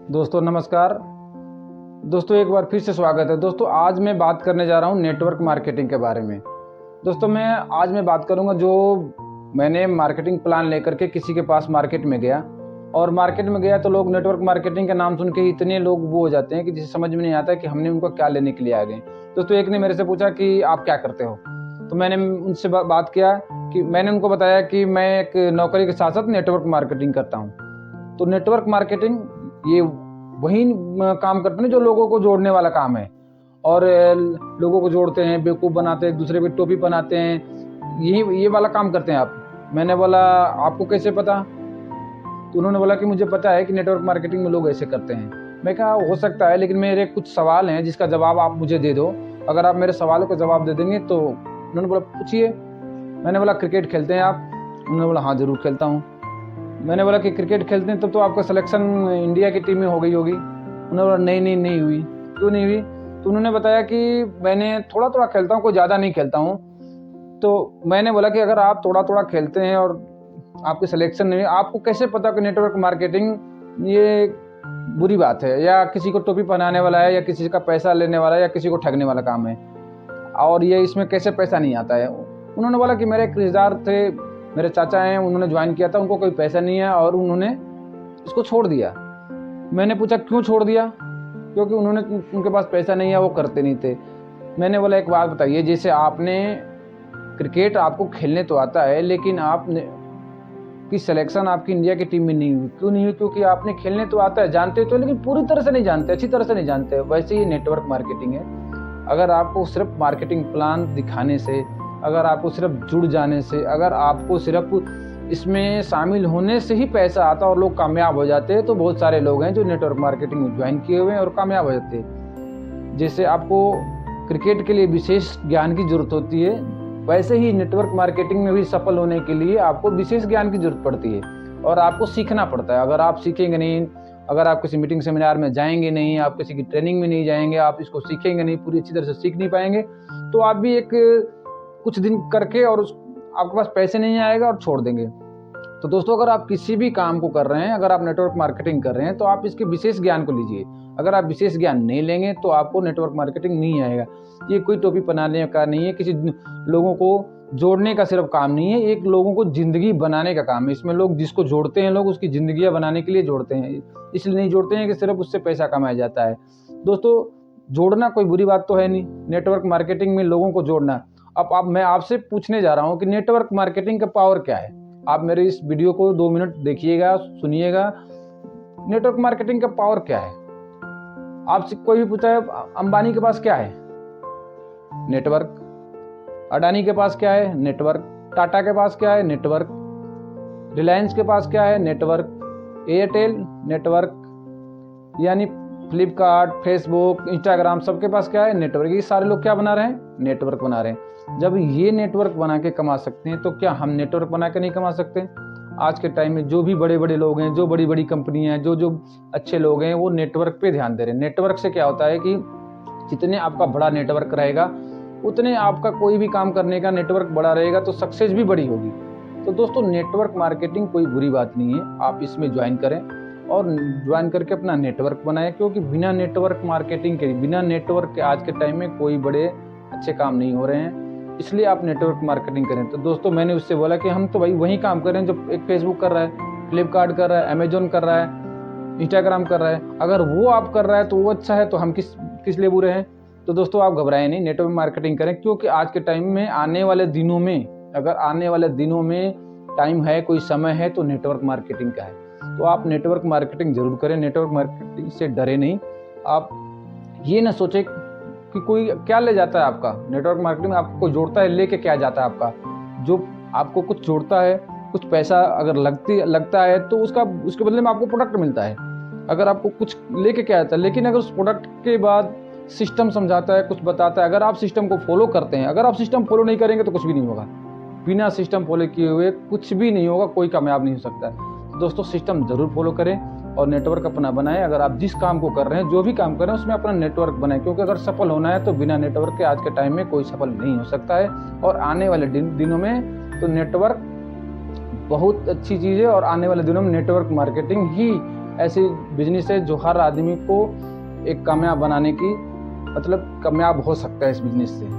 दोस्तों नमस्कार। दोस्तों एक बार फिर से स्वागत है। दोस्तों आज मैं बात करने जा रहा हूँ नेटवर्क मार्केटिंग के बारे में। दोस्तों आज मैं बात करूँगा जो मैंने मार्केटिंग प्लान लेकर के किसी के पास मार्केट में गया, और मार्केट में गया तो लोग नेटवर्क मार्केटिंग का नाम सुन के इतने लोग वो हो जाते हैं कि जिसे समझ में नहीं आता कि हमने उनको क्या लेने के लिए आ गए। दोस्तों एक ने मेरे से पूछा कि आप क्या करते हो, तो मैंने उनसे बात किया कि मैंने उनको बताया कि मैं एक नौकरी के साथ साथ नेटवर्क मार्केटिंग करता हूँ। तो नेटवर्क मार्केटिंग ये वही काम करते हैं जो लोगों को जोड़ने वाला काम है, और लोगों को जोड़ते हैं, बेवकूफ़ बनाते हैं, एक दूसरे पे टोपी बनाते हैं, ये वाला काम करते हैं आप। मैंने बोला आपको कैसे पता? तो उन्होंने बोला कि मुझे पता है कि नेटवर्क मार्केटिंग में लोग ऐसे करते हैं। मैं कहा हो सकता है, लेकिन मेरे कुछ सवाल हैं जिसका जवाब आप मुझे दे दो। अगर आप मेरे सवालों का जवाब दे देंगे तो उन्होंने बोला पूछिए। मैंने बोला क्रिकेट खेलते हैं आप? उन्होंने बोला हाँ ज़रूर खेलता हूँ। मैंने बोला कि क्रिकेट खेलते हैं तो आपका सिलेक्शन इंडिया की टीम में हो गई होगी? उन्होंने बोला नहीं हुई। क्यों नहीं हुई? तो उन्होंने बताया कि मैंने थोड़ा थोड़ा खेलता हूँ, कोई ज़्यादा नहीं खेलता हूँ। तो मैंने बोला कि अगर आप थोड़ा थोड़ा खेलते हैं और आपकी सिलेक्शन नहीं, आपको कैसे पता कि नेटवर्क मार्केटिंग ये बुरी बात है, या किसी को टोपी पहनाने वाला है, या किसी का पैसा लेने वाला है, या किसी को ठगने वाला काम है, और ये इसमें कैसे पैसा नहीं आता है? उन्होंने बोला कि मेरे एक रिश्तेदार थे, मेरे चाचा हैं, उन्होंने ज्वाइन किया था, उनको कोई पैसा नहीं है और उन्होंने इसको छोड़ दिया। मैंने पूछा क्यों छोड़ दिया? क्योंकि उनके पास पैसा नहीं है, वो करते नहीं थे। मैंने बोला एक बात बताइए, जैसे आपने क्रिकेट आपको खेलने तो आता है, लेकिन आपने की सिलेक्शन आपकी इंडिया की टीम में नहीं हुई, क्यों नहीं हुई? क्योंकि आपने खेलने तो आता है, जानते तो, लेकिन पूरी तरह से नहीं जानते, अच्छी तरह से नहीं जानते। वैसे ही नेटवर्क मार्केटिंग है। अगर आपको सिर्फ मार्केटिंग प्लान दिखाने से, अगर आपको सिर्फ जुड़ जाने से, अगर आपको सिर्फ इसमें शामिल होने से ही पैसा आता और लोग कामयाब हो जाते हैं, तो बहुत सारे लोग हैं जो नेटवर्क मार्केटिंग में ज्वाइन किए हुए हैं और कामयाब हो जाते हैं। जैसे आपको क्रिकेट के लिए विशेष ज्ञान की जरूरत होती है, वैसे ही नेटवर्क मार्केटिंग में भी सफल होने के लिए आपको विशेष ज्ञान की जरूरत पड़ती है, और आपको सीखना पड़ता है। अगर आप सीखेंगे नहीं, अगर आप किसी मीटिंग सेमिनार में जाएंगे नहीं, आप किसी की ट्रेनिंग में नहीं जाएंगे, आप इसको सीखेंगे नहीं, पूरी अच्छी तरह से सीख नहीं पाएंगे, तो आप भी एक कुछ दिन करके और आपके पास पैसे नहीं आएगा और छोड़ देंगे। तो दोस्तों अगर आप किसी भी काम को कर रहे हैं, अगर आप नेटवर्क मार्केटिंग कर रहे हैं, तो आप इसके विशेष ज्ञान को लीजिए। अगर आप विशेष ज्ञान नहीं लेंगे तो आपको नेटवर्क मार्केटिंग नहीं आएगा। ये कोई टोपी बनाने का नहीं है, किसी लोगों को जोड़ने का सिर्फ काम नहीं है, एक लोगों को जिंदगी बनाने का काम है। इसमें लोग जिसको जोड़ते हैं, लोग उसकी जिंदगियां बनाने के लिए जोड़ते हैं, इसलिए नहीं जोड़ते हैं कि सिर्फ उससे पैसा कमाया जाता है। दोस्तों जोड़ना कोई बुरी बात तो है नहीं, नेटवर्क मार्केटिंग में लोगों को जोड़ना। अब मैं आपसे पूछने जा रहा हूं कि नेटवर्क मार्केटिंग का पावर क्या है। आप मेरे इस वीडियो को 2 मिनट देखिएगा, सुनिएगा। नेटवर्क मार्केटिंग का पावर क्या है? आपसे कोई भी पूछा है अंबानी के पास क्या है? नेटवर्क। अडानी के पास क्या है? नेटवर्क। टाटा के पास क्या है? नेटवर्क। रिलायंस के पास क्या है? नेटवर्क। Airtel, network. यानी फ्लिपकार्ट, फेसबुक, इंस्टाग्राम, सबके पास क्या है? नेटवर्क। ये सारे लोग क्या बना रहे हैं? नेटवर्क बना रहे हैं। जब ये नेटवर्क बना के कमा सकते हैं, तो क्या हम नेटवर्क बना के नहीं कमा सकते? आज के टाइम में जो भी बड़े बड़े लोग हैं, जो बड़ी बड़ी कंपनियां हैं, जो अच्छे लोग हैं, वो नेटवर्क पे ध्यान दे रहे हैं। नेटवर्क से क्या होता है कि जितने आपका बड़ा नेटवर्क रहेगा, उतने आपका कोई भी काम करने का नेटवर्क बड़ा रहेगा, तो सक्सेस भी बड़ी होगी। तो दोस्तों नेटवर्क मार्केटिंग कोई बुरी बात नहीं है, आप इसमें ज्वाइन करें और ज्वाइन करके अपना नेटवर्क बनाएं, क्योंकि बिना नेटवर्क मार्केटिंग के, बिना नेटवर्क के आज के टाइम में कोई बड़े अच्छे काम नहीं हो रहे हैं। इसलिए आप नेटवर्क मार्केटिंग करें। तो दोस्तों मैंने उससे बोला कि हम तो भाई वही काम कर रहे हैं जो एक फेसबुक कर रहा है, फ्लिपकार्ट कर रहा है, अमेजोन कर रहा है, इंस्टाग्राम कर रहा है। अगर वो आप कर रहा है तो वो अच्छा है, तो हम किस लिए बुरे हैं? तो दोस्तों आप घबराएं नहीं, नेटवर्क मार्केटिंग करें, क्योंकि आज के टाइम में आने वाले दिनों में, अगर आने वाले दिनों में टाइम है, कोई समय है, तो नेटवर्क मार्केटिंग का है। तो आप नेटवर्क मार्केटिंग जरूर करें। नेटवर्क मार्केटिंग से डरे नहीं। आप ये ना सोचे कि कोई क्या ले जाता है आपका। नेटवर्क मार्केटिंग आपको कोई जोड़ता है, लेके क्या जाता है आपका? जो आपको कुछ जोड़ता है, कुछ पैसा अगर लगता है, तो उसके बदले में आपको प्रोडक्ट मिलता है। अगर आपको कुछ लेके क्या आता है, लेकिन अगर उस प्रोडक्ट के बाद सिस्टम समझाता है, कुछ बताता है, अगर आप सिस्टम को फॉलो करते हैं, अगर आप सिस्टम फॉलो नहीं करेंगे तो कुछ भी नहीं होगा। बिना सिस्टम फॉलो किए हुए कुछ भी नहीं होगा, कोई कामयाब नहीं हो सकता। दोस्तों सिस्टम जरूर फॉलो करें और नेटवर्क अपना बनाएं। अगर आप जिस काम को कर रहे हैं, जो भी काम कर रहे हैं, उसमें अपना नेटवर्क बनाएं, क्योंकि अगर सफल होना है तो बिना नेटवर्क के आज के टाइम में कोई सफल नहीं हो सकता है। और आने वाले दिनों में तो नेटवर्क बहुत अच्छी चीज़ है, और आने वाले दिनों में नेटवर्क मार्केटिंग ही ऐसी बिजनेस है जो हर आदमी को एक कामयाब बनाने की, मतलब कामयाब हो सकता है इस बिजनेस से।